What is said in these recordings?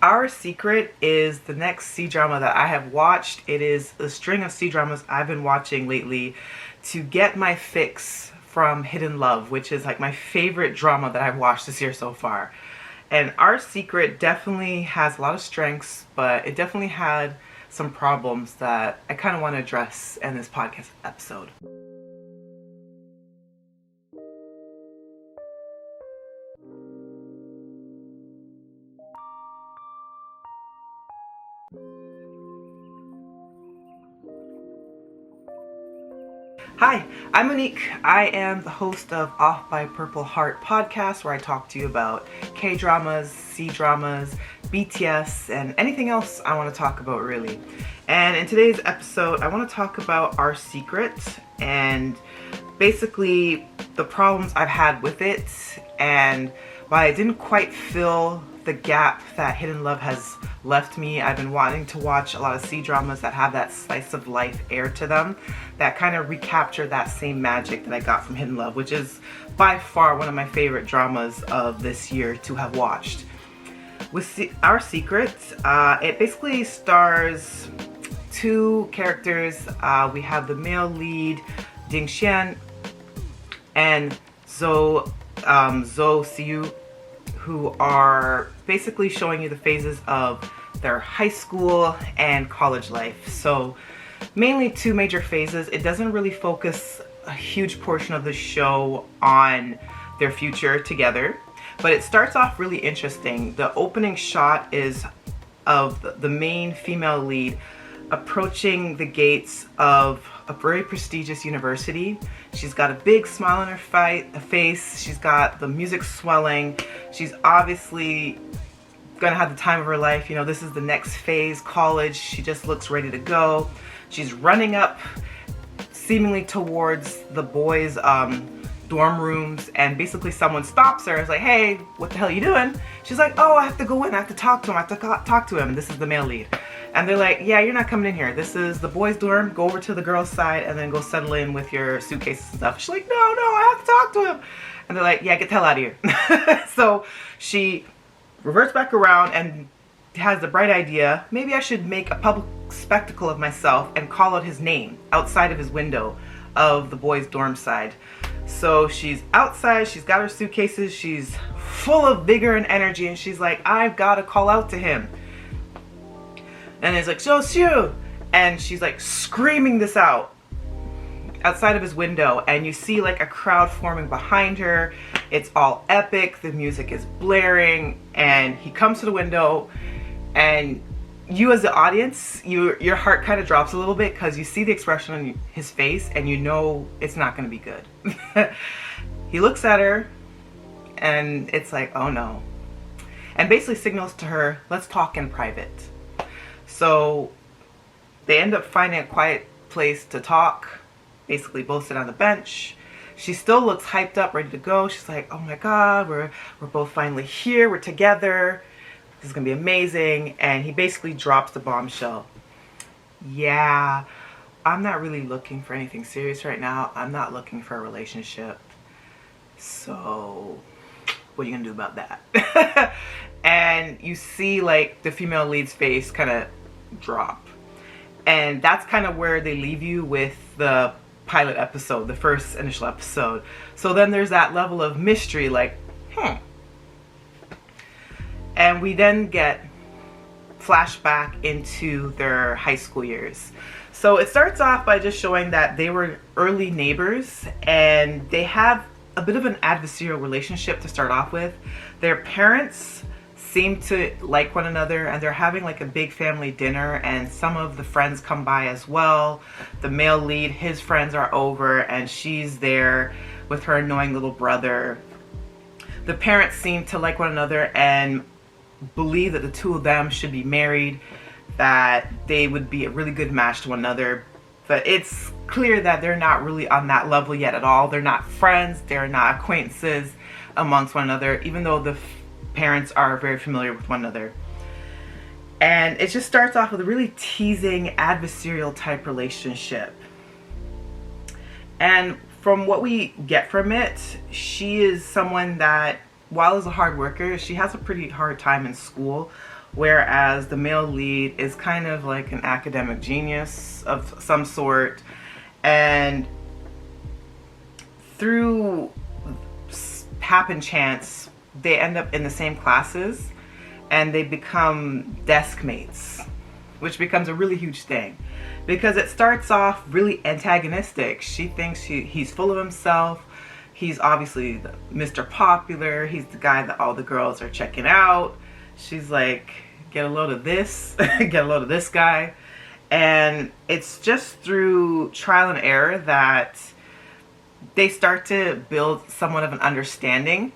Our Secret is the next C-drama that I have watched. It is a string of C-dramas I've been watching lately to get my fix from Hidden Love, which is like my favorite drama that I've watched this year so far. And Our Secret definitely has a lot of strengths, but it definitely had some problems that I kind of want to address in this podcast episode. Hi, I'm Monique. I am the host of Off by Purple Heart podcast, where I talk to you about K-dramas, C-dramas, BTS, and anything else I want to talk about, really. And in today's episode, I want to talk about Our Secret and basically the problems I've had with it and why I didn't quite fill the gap that Hidden Love has left me. I've been wanting to watch a lot of C-dramas that have that slice of life air to them, that kind of recapture that same magic that I got from Hidden Love, which is by far one of my favorite dramas of this year to have watched. With Our Secret, it basically stars two characters. We have the male lead, Ding Xian, and Zo Siu, who are basically showing you the phases of their high school and college life. So mainly two major phases. It doesn't really focus a huge portion of the show on their future together, but it starts off really interesting. The opening shot is of the main female lead approaching the gates of a very prestigious university. She's got a big smile on her face. She's got the music swelling. She's obviously gonna have the time of her life. You know, this is the next phase, college. She just looks ready to go. She's running up seemingly towards the boys' dorm rooms, and basically someone stops her. It's like, hey, what the hell are you doing? She's like, oh, I have to go in. I have to talk to him. I have to talk to him. And this is the male lead. And they're like, yeah, you're not coming in here. This is the boys' dorm. Go over to the girls' side and then go settle in with your suitcases and stuff. She's like, no, I have to talk to him. And they're like, yeah, get the hell out of here. So she reverts back around and has the bright idea, maybe I should make a public spectacle of myself and call out his name outside of his window of the boys' dorm side. So she's outside, she's got her suitcases, she's full of vigor and energy, and she's like, I've got to call out to him. And it's like, Zo Siu! And she's like screaming this out outside of his window, and you see like a crowd forming behind her. It's all epic, the music is blaring, and he comes to the window, and you as the audience, your heart kind of drops a little bit because you see the expression on his face and you know it's not going to be good. He looks at her and it's like, oh no. And basically signals to her, let's talk in private. So they end up finding a quiet place to talk, basically both sit on the bench. She still looks hyped up, ready to go. She's like, oh my God, we're both finally here, we're together. This is gonna be amazing. And he basically drops the bombshell. Yeah, I'm not really looking for anything serious right now. I'm not looking for a relationship. So what are you gonna do about that? And you see like the female lead's face kind of drop. And that's kind of where they leave you with the pilot episode, the first initial episode. So then there's that level of mystery, like, And we then get flashback into their high school years. So it starts off by just showing that they were early neighbors and they have a bit of an adversarial relationship to start off with. Their parents seem to like one another, and they're having like a big family dinner, and some of the friends come by as well. The male lead, his friends are over, and she's there with her annoying little brother. The parents seem to like one another and believe that the two of them should be married, that they would be a really good match to one another. But it's clear that they're not really on that level yet at all. They're not friends, they're not acquaintances amongst one another, even though the parents are very familiar with one another. And it just starts off with a really teasing, adversarial type relationship. And from what we get from it, she is someone that, while as a hard worker, she has a pretty hard time in school. whereas the male lead is kind of like an academic genius of some sort. And through happen chance, they end up in the same classes and they become desk mates, which becomes a really huge thing because it starts off really antagonistic. She thinks he's full of himself. He's obviously Mr. Popular. He's the guy that all the girls are checking out. She's like, get a load of this, get a load of this guy. And it's just through trial and error that they start to build somewhat of an understanding,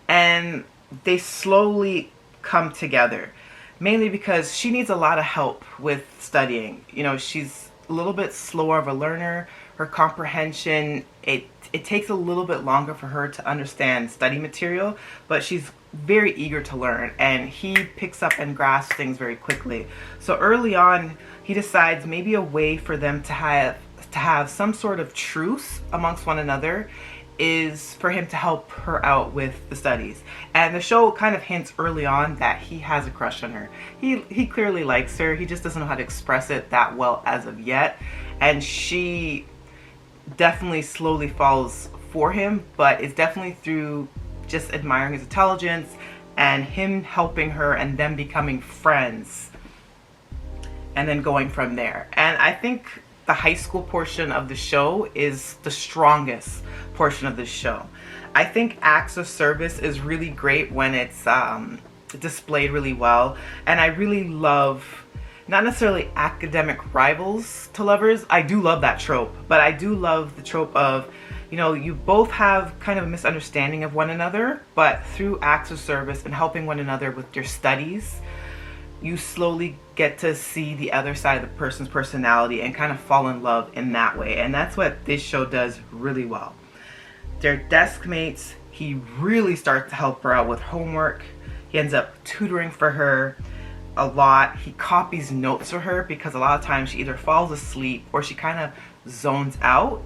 and they slowly come together, mainly because she needs a lot of help with studying. You know, she's a little bit slower of a learner. Her comprehension, it takes a little bit longer for her to understand study material, but she's very eager to learn, and he picks up and grasps things very quickly. So early on, he decides maybe a way for them to have some sort of truce amongst one another is for him to help her out with the studies. And the show kind of hints early on that he has a crush on her. He clearly likes her. He just doesn't know how to express it that well as of yet. And she definitely slowly falls for him, but it's definitely through just admiring his intelligence and him helping her and them becoming friends and then going from there. And I think the high school portion of the show is the strongest portion of the show. I think acts of service is really great when it's displayed really well. And I really love, not necessarily academic rivals to lovers. I do love that trope, but I do love the trope of, you know, you both have kind of a misunderstanding of one another, but through acts of service and helping one another with your studies, you slowly get to see the other side of the person's personality and kind of fall in love in that way. And that's what this show does really well. They're desk mates. He really starts to help her out with homework. He ends up tutoring for her a lot. He copies notes for her because a lot of times she either falls asleep or she kind of zones out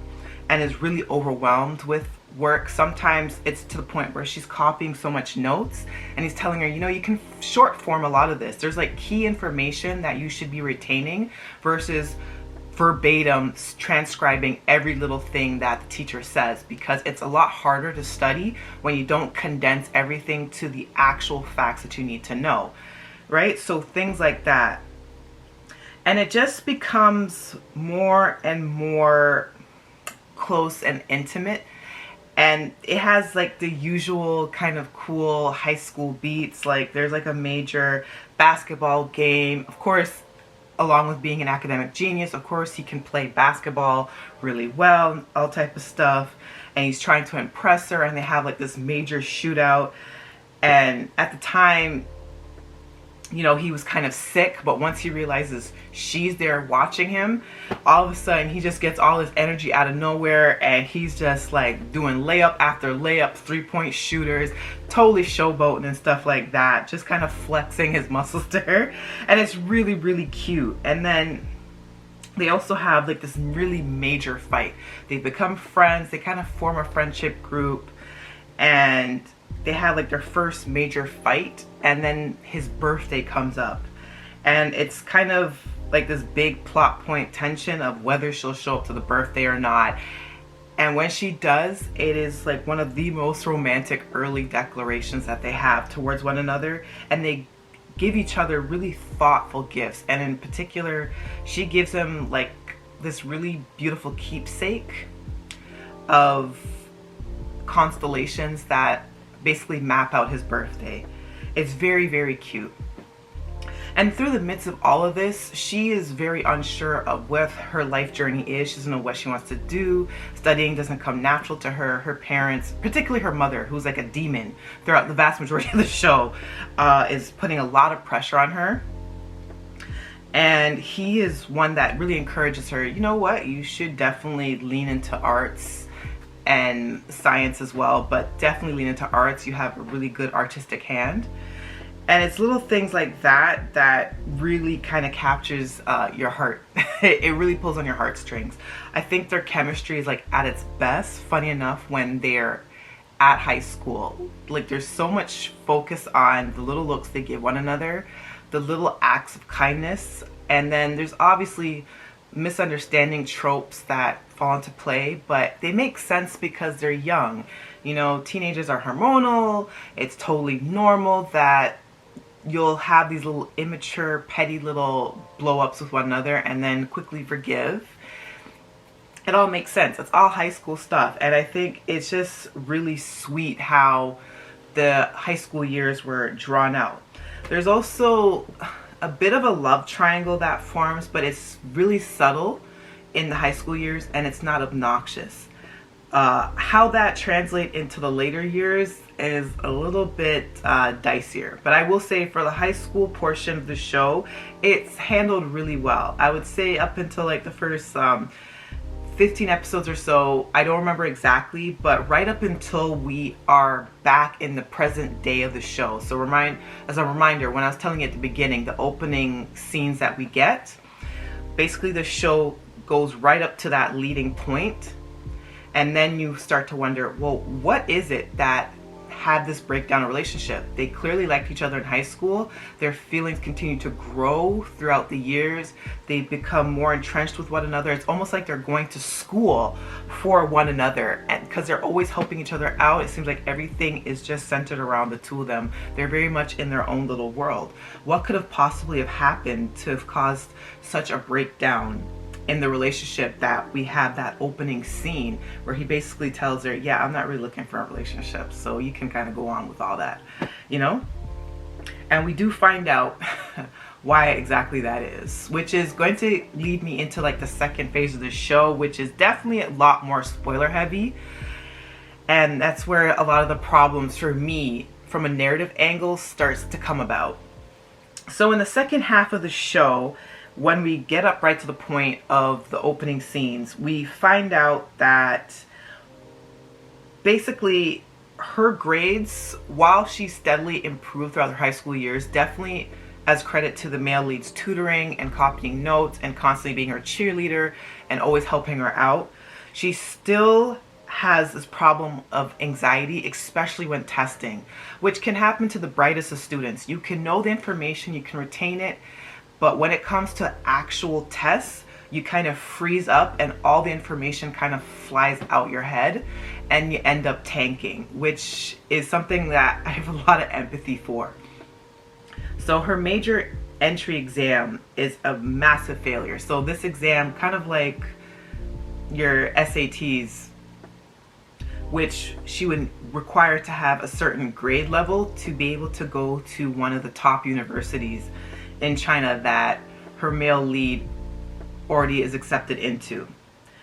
and is really overwhelmed with work. Sometimes it's to the point where she's copying so much notes and he's telling her, you know, you can short form a lot of this. There's like key information that you should be retaining versus verbatim transcribing every little thing that the teacher says, because it's a lot harder to study when you don't condense everything to the actual facts that you need to know, right? So things like that. And it just becomes more and more close and intimate. And it has like the usual kind of cool high school beats. Like there's like a major basketball game. Of course, along with being an academic genius, of course, he can play basketball really well, all type of stuff. And he's trying to impress her, and they have like this major shootout. And at the time, you know, he was kind of sick, but once he realizes she's there watching him, all of a sudden he just gets all his energy out of nowhere, and he's just like doing layup after layup, 3-point shooters, totally showboating and stuff like that, just kind of flexing his muscles to her. And it's really, really cute. And then they also have like this really major fight. They become friends. They kind of form a friendship group, and they have like their first major fight, and then his birthday comes up, and it's kind of like this big plot point tension of whether she'll show up to the birthday or not. And when she does, it is like one of the most romantic early declarations that they have towards one another, and they give each other really thoughtful gifts. And in particular, she gives him like this really beautiful keepsake of constellations that basically map out his birthday. It's very, very cute. And through the midst of all of this, she is very unsure of what her life journey is. She doesn't know what she wants to do. Studying doesn't come natural to her. Her parents, particularly her mother, who's like a demon throughout the vast majority of the show, is putting a lot of pressure on her. And he is one that really encourages her, you know what, you should definitely lean into arts and science as well, but definitely lean into arts. You have a really good artistic hand. And it's little things like that that really kind of captures your heart. It really pulls on your heartstrings. I think their chemistry is like at its best, funny enough, when they're at high school. Like, there's so much focus on the little looks they give one another, the little acts of kindness, and then there's obviously misunderstanding tropes that fall into play, but they make sense because they're young. You know, teenagers are hormonal. It's totally normal that you'll have these little immature, petty little blow-ups with one another and then quickly forgive. It all makes sense. It's all high school stuff. And I think it's just really sweet how the high school years were drawn out. There's also a bit of a love triangle that forms, but it's really subtle in the high school years and it's not obnoxious. How that translates into the later years is a little bit dicier. But I will say for the high school portion of the show, it's handled really well. I would say up until like the first 15 episodes or so, I don't remember exactly, but right up until we are back in the present day of the show. So as a reminder, when I was telling you at the beginning, the opening scenes that we get, basically the show goes right up to that leading point, and then you start to wonder, well, what is it that had this breakdown in relationship? They clearly liked each other in high school. Their feelings continue to grow throughout the years. They become more entrenched with one another. It's almost like they're going to school for one another, and because they're always helping each other out, it seems like everything is just centered around the two of them. They're very much in their own little world. What could have possibly have happened to have caused such a breakdown in the relationship that we have that opening scene where he basically tells her, yeah, I'm not really looking for a relationship, so you can kind of go on with all that, you know? And we do find out why exactly that is, which is going to lead me into like the second phase of the show, which is definitely a lot more spoiler heavy. And that's where a lot of the problems for me from a narrative angle starts to come about. So in the second half of the show, when we get up right to the point of the opening scenes, we find out that basically her grades, while she steadily improved throughout her high school years, definitely as credit to the male lead's tutoring and copying notes and constantly being her cheerleader and always helping her out, she still has this problem of anxiety, especially when testing, which can happen to the brightest of students. You can know the information, you can retain it, but when it comes to actual tests, you kind of freeze up and all the information kind of flies out your head and you end up tanking, which is something that I have a lot of empathy for. So her major entry exam is a massive failure. So this exam, kind of like your SATs, which she would require to have a certain grade level to be able to go to one of the top universities in China that her male lead already is accepted into.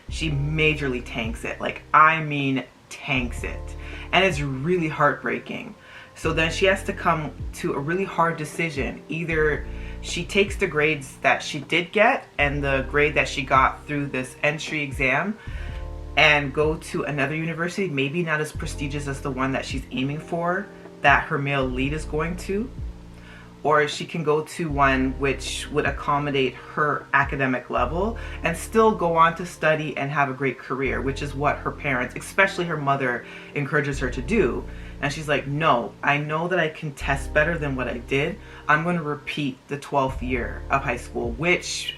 She majorly tanks it. Like, I mean tanks it. And it's really heartbreaking. So then she has to come to a really hard decision. Either she takes the grades that she did get and the grade that she got through this entry exam and go to another university, maybe not as prestigious as the one that she's aiming for, that her male lead is going to, or she can go to one which would accommodate her academic level and still go on to study and have a great career, which is what her parents, especially her mother, encourages her to do. And she's like, no, I know that I can test better than what I did. I'm going to repeat the 12th year of high school, which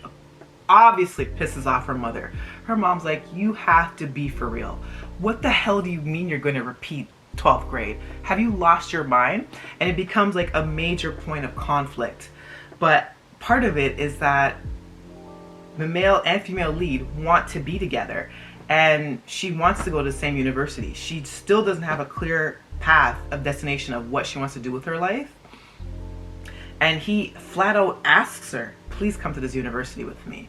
obviously pisses off her mother. Her mom's like, you have to be for real. What the hell do you mean you're going to repeat 12th grade? Have you lost your mind? And it becomes like a major point of conflict. But part of it is that the male and female lead want to be together and she wants to go to the same university. She still doesn't have a clear path of destination of what she wants to do with her life. And he flat out asks her, please come to this university with me,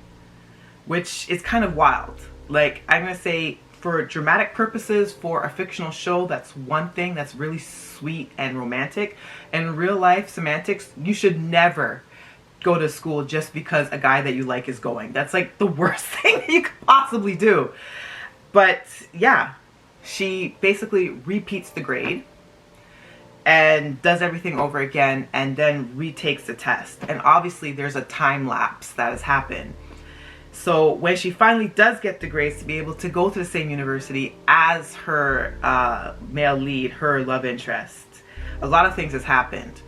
which is kind of wild. Like, I'm gonna say, for dramatic purposes, for a fictional show, that's one thing that's really sweet and romantic. In real life semantics, you should never go to school just because a guy that you like is going. That's like the worst thing that you could possibly do. But yeah, she basically repeats the grade and does everything over again and then retakes the test. And obviously there's a time lapse that has happened. So when she finally does get the grades to be able to go to the same university as her male lead, her love interest, a lot of things has happened.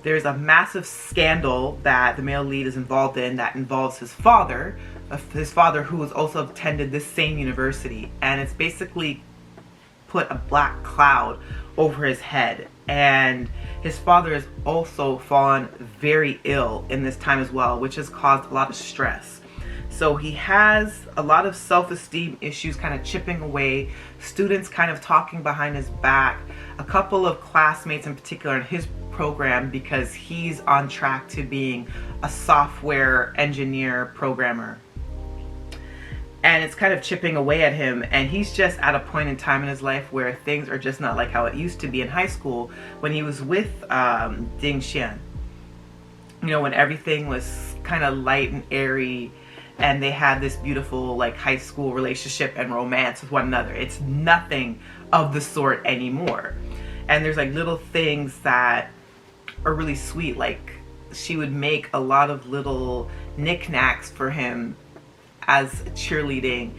There's a massive scandal that the male lead is involved in that involves his father who has also attended this same university, and it's basically put a black cloud over his head. And his father has also fallen very ill in this time as well, which has caused a lot of stress. So he has a lot of self-esteem issues kind of chipping away, students kind of talking behind his back, a couple of classmates in particular in his program, because he's on track to being a software engineer programmer. And it's kind of chipping away at him, and he's just at a point in time in his life where things are just not like how it used to be in high school when he was with Ding Xian. You know, when everything was kind of light and airy and they had this beautiful like high school relationship and romance with one another. It's nothing of the sort anymore. And there's like little things that are really sweet, like she would make a lot of little knickknacks for him as cheerleading,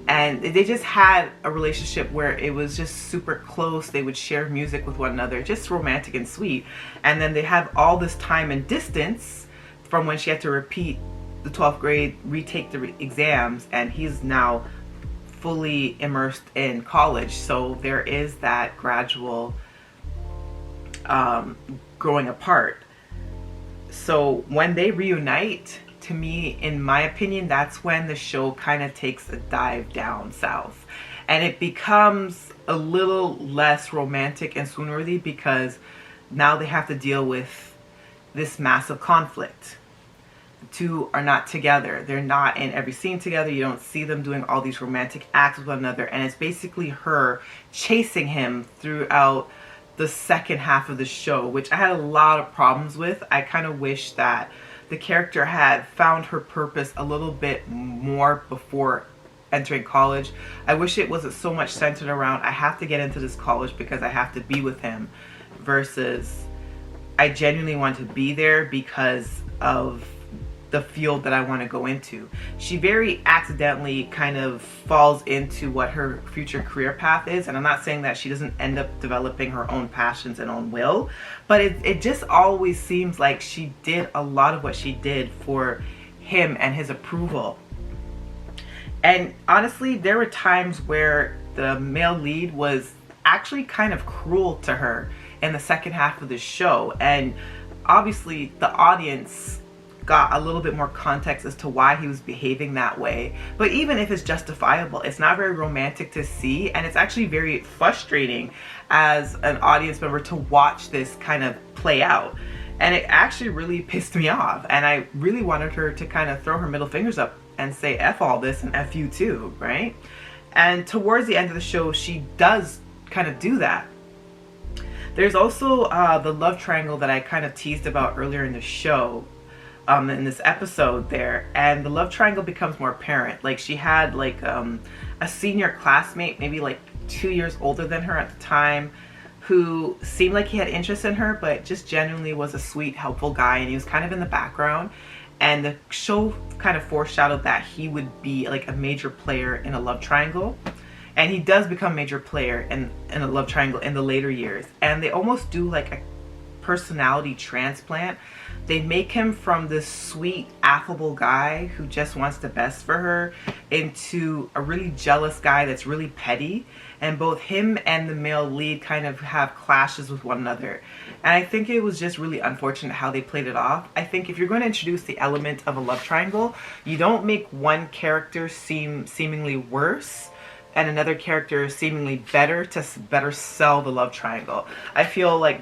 and they just had a relationship where it was just super close. They would share music with one another, just romantic and sweet. And then they have all this time and distance from when she had to repeat the 12th grade, retake the exams, and he's now fully immersed in college. So there is that gradual growing apart. So when they reunite, to me, in my opinion, that's when the show kind of takes a dive down south, and it becomes a little less romantic and swoon-worthy, because now they have to deal with this massive conflict. The two are not together. They're not in every scene together. You don't see them doing all these romantic acts with one another, and it's basically her chasing him throughout the second half of the show, which I had a lot of problems with. I kind of wish that the character had found her purpose a little bit more before entering college. I wish it wasn't so much centered around, I have to get into this college because I have to be with him, versus I genuinely want to be there because of the field that I want to go into. She very accidentally kind of falls into what her future career path is, and I'm not saying that she doesn't end up developing her own passions and own will, but it just always seems like she did a lot of what she did for him and his approval. And honestly, there were times where the male lead was actually kind of cruel to her in the second half of the show, and obviously the audience got a little bit more context as to why he was behaving that way. But even if it's justifiable, it's not very romantic to see, and it's actually very frustrating as an audience member to watch this kind of play out. And it actually really pissed me off, and I really wanted her to kind of throw her middle fingers up and say F all this and F you too, right? And towards the end of the show, she does kind of do that. There's also the love triangle that I kind of teased about earlier in the show, in this episode there, and the love triangle becomes more apparent. Like, she had like a senior classmate, maybe like 2 years older than her at the time, who seemed like he had interest in her, but just genuinely was a sweet, helpful guy, and he was kind of in the background. And the show kind of foreshadowed that he would be like a major player in a love triangle, and he does become a major player in a love triangle in the later years. And they almost do like a personality transplant. They make him from this sweet, affable guy who just wants the best for her into a really jealous guy that's really petty. And both him and the male lead kind of have clashes with one another. And I think it was just really unfortunate how they played it off. I think if you're going to introduce the element of a love triangle, you don't make one character seem seemingly worse and another character seemingly better to better sell the love triangle. I feel like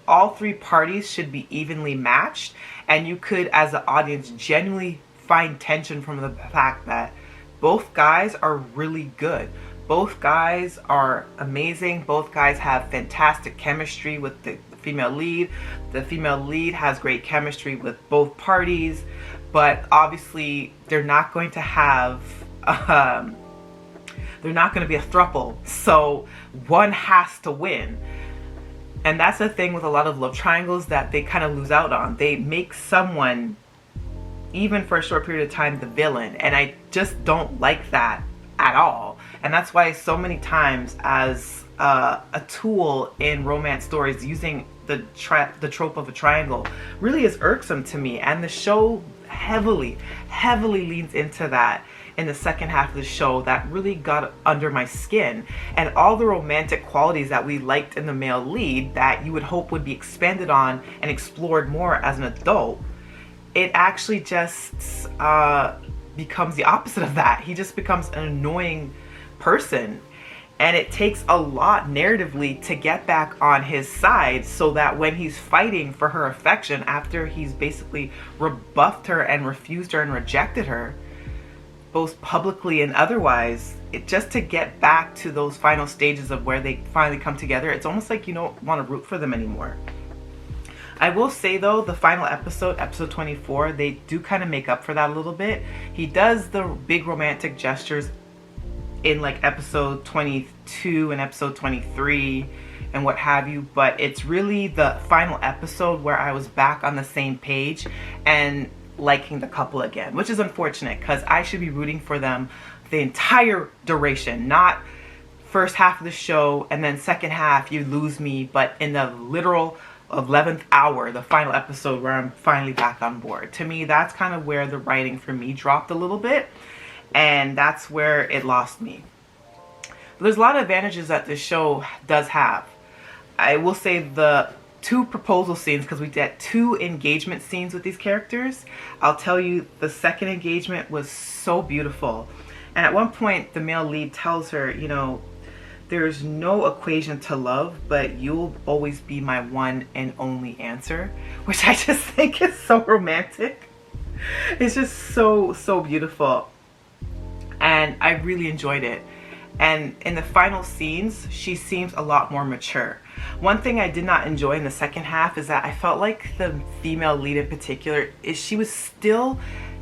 all three parties should be evenly matched, and you could, as an audience, genuinely find tension from the fact that both guys are really good. Both guys are amazing. Both guys have fantastic chemistry with the female lead. The female lead has great chemistry with both parties, but obviously they're not going to have they're not going to be a throuple, so one has to win. And that's the thing with a lot of love triangles that they kind of lose out on. They make someone even for a short period of time, the villain. And I just don't like that at all. And that's why so many times as a tool in romance stories, using the trope of a triangle really is irksome to me. And the show heavily leans into that in the second half of the show. That really got under my skin. And all the romantic qualities that we liked in the male lead that you would hope would be expanded on and explored more as an adult, it actually just becomes the opposite of that. He just becomes an annoying person. And it takes a lot narratively to get back on his side, so that when he's fighting for her affection after he's basically rebuffed her and refused her and rejected her, both publicly and otherwise, just to get back to those final stages of where they finally come together, it's almost like you don't want to root for them anymore. I will say though, the final episode, episode 24, they do kind of make up for that a little bit. He does the big romantic gestures in like episode 22 and episode 23 and what have you, but it's really the final episode where I was back on the same page and liking the couple again, which is unfortunate because I should be rooting for them the entire duration, not first half of the show and then second half you lose me, but in the literal 11th hour, the final episode where I'm finally back on board. To me, that's kind of where the writing for me dropped a little bit, and that's where it lost me. But there's a lot of advantages that this show does have. I will say the 2 proposal scenes, because we did 2 engagement scenes with these characters. I'll tell you, the second engagement was so beautiful. And at one point, the male lead tells her, you know, there's no equation to love, but you'll always be my one and only answer, which I just think is so romantic. It's just so beautiful. And I really enjoyed it. And in the final scenes, she seems a lot more mature. One thing I did not enjoy in the second half is that I felt like the female lead in particular, she was still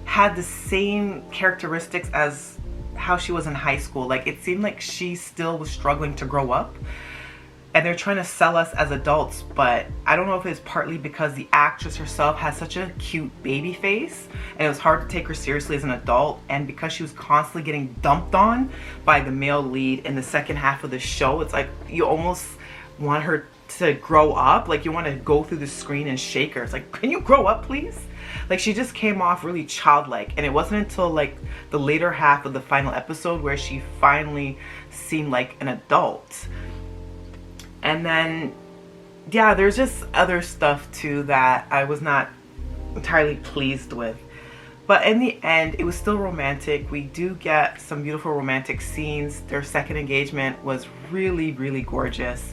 had the same characteristics as how she was in high school. Like, it seemed like she still was struggling to grow up. And they're trying to sell us as adults, but I don't know if it's partly because the actress herself has such a cute baby face and it was hard to take her seriously as an adult, and because she was constantly getting dumped on by the male lead in the second half of the show, it's like you almost want her to grow up. Like, you want to go through the screen and shake her. It's like, can you grow up, please? Like, she just came off really childlike, and it wasn't until like the later half of the final episode where she finally seemed like an adult. And then, yeah, there's just other stuff too that I was not entirely pleased with. But in the end, it was still romantic. We do get some beautiful romantic scenes. Their second engagement was really gorgeous.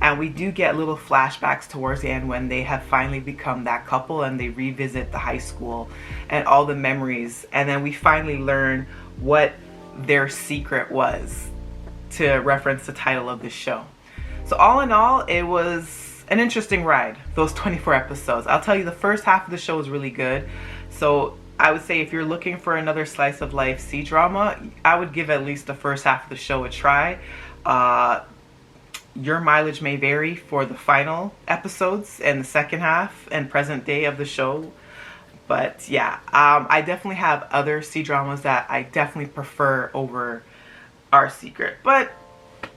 And we do get little flashbacks towards the end when they have finally become that couple and they revisit the high school and all the memories. And then we finally learn what their secret was, to reference the title of this show. So all in all, it was an interesting ride, those 24 episodes. I'll tell you, the first half of the show was really good. So I would say if you're looking for another slice of life C-drama, I would give at least the first half of the show a try. Your mileage may vary for the final episodes and the second half and present day of the show. But yeah, I definitely have other C-dramas that I definitely prefer over Our Secret. But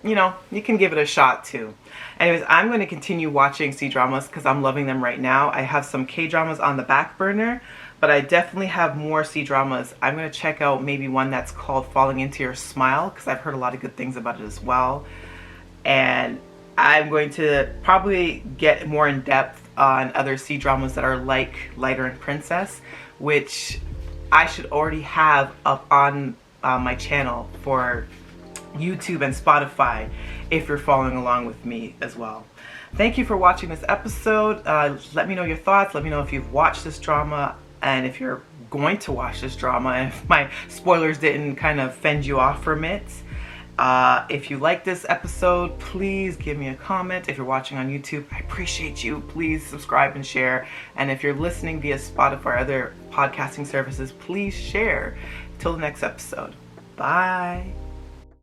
you know, you can give it a shot too. Anyways, I'm going to continue watching C-dramas because I'm loving them right now. I have some K-dramas on the back burner, but I definitely have more C-dramas. I'm going to check out maybe one that's called Falling Into Your Smile because I've heard a lot of good things about it as well. And I'm going to probably get more in depth on other C-dramas that are like Lighter and Princess, which I should already have up on my channel for YouTube and Spotify if you're following along with me as well. Thank you for watching this episode. Let me know your thoughts. Let me know if you've watched this drama and if you're going to watch this drama, and if my spoilers didn't kind of fend you off from it. If you like this episode, please give me a comment. If you're watching on YouTube, I appreciate you. Please subscribe and share. And if you're listening via Spotify or other podcasting services, please share. Till the next episode. Bye.